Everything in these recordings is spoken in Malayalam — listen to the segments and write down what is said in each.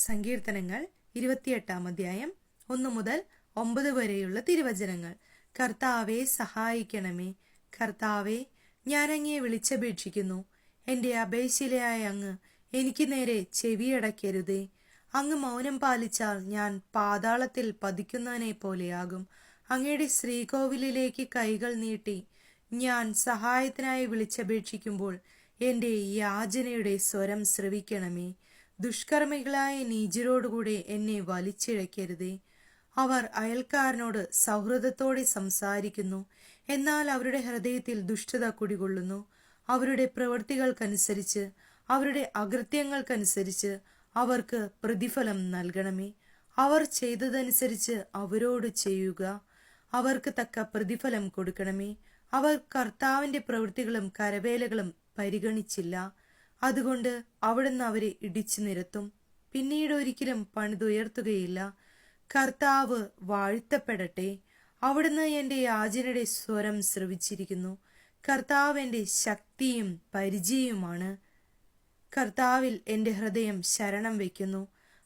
സങ്കീർത്തനങ്ങൾ 28 അധ്യായം 1 മുതൽ 9 വരെയുള്ള തിരുവചനങ്ങൾ. കർത്താവെ സഹായിക്കണമേ. കർത്താവെ, ഞാൻ അങ്ങയെ വിളിച്ചപേക്ഷിക്കുന്നു. എൻ്റെ അപേക്ഷയിലായ അങ്ങ് എനിക്ക് നേരെ ചെവിയടയ്ക്കരുതേ. അങ്ങ് മൗനം പാലിച്ചാൽ ഞാൻ പാതാളത്തിൽ പതിക്കുന്നവനെ പോലെയാകും. അങ്ങയുടെ ശ്രീകോവിലിലേക്ക് കൈകൾ നീട്ടി ഞാൻ സഹായത്തിനായി വിളിച്ചപേക്ഷിക്കുമ്പോൾ എൻ്റെ യാചനയുടെ സ്വരം ശ്രവിക്കണമേ. ദുഷ്കർമ്മികളായ നീചരോടുകൂടെ എന്നെ വലിച്ചിഴക്കരുതേ. അവർ അയൽക്കാരനോട് സൗഹൃദത്തോടെ സംസാരിക്കുന്നു, എന്നാൽ അവരുടെ ഹൃദയത്തിൽ ദുഷ്ടത കുടികൊള്ളുന്നു. അവരുടെ പ്രവൃത്തികൾക്കനുസരിച്ച്, അവരുടെ അകൃത്യങ്ങൾക്കനുസരിച്ച് അവർക്ക് പ്രതിഫലം നൽകണമേ. അവർ ചെയ്തതനുസരിച്ച് അവരോട് ചെയ്യുക, അവർക്ക് തക്ക പ്രതിഫലം കൊടുക്കണമേ. അവർ കർത്താവിൻ്റെ പ്രവൃത്തികളും കരവേലകളും പരിഗണിച്ചില്ല. അതുകൊണ്ട് അവിടുന്ന് അവരെ ഇടിച്ചു നിരത്തും, പിന്നീട് ഒരിക്കലും പണിതുയർത്തുകയില്ല. കർത്താവ് വാഴ്ത്തപ്പെടട്ടെ. അവിടുന്ന് എൻ്റെ യാചനയുടെ സ്വരം ശ്രവിച്ചിരിക്കുന്നു. കർത്താവ് എൻ്റെ ശക്തിയും പരിചയവുമാണ്. കർത്താവിൽ എൻ്റെ ഹൃദയം ശരണം വയ്ക്കുന്നു,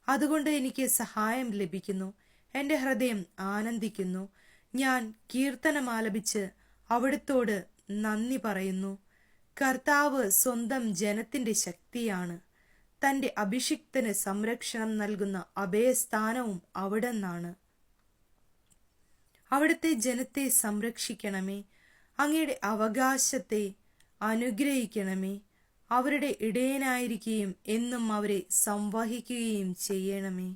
അതുകൊണ്ട് എനിക്ക് സഹായം ലഭിക്കുന്നു. എൻ്റെ ഹൃദയം ആനന്ദിക്കുന്നു. ഞാൻ കീർത്തനമാലപിച്ച് അവിടുത്തോട് നന്ദി പറയുന്നു. കർത്താവ് സ്വന്തം ജനത്തിന്റെ ശക്തിയാണ്. തന്റെ അഭിഷിക്തന് സംരക്ഷണം നൽകുന്ന അഭയസ്ഥാനവും അവിടുന്നാണ്. അവിടുത്തെ ജനത്തെ സംരക്ഷിക്കണമേ. അങ്ങയുടെ അവകാശത്തെ അനുഗ്രഹിക്കണമേ. അവരുടെ ഇടയനായിരിക്കുകയും എന്നും അവരെ സംവഹിക്കുകയും ചെയ്യണമേ.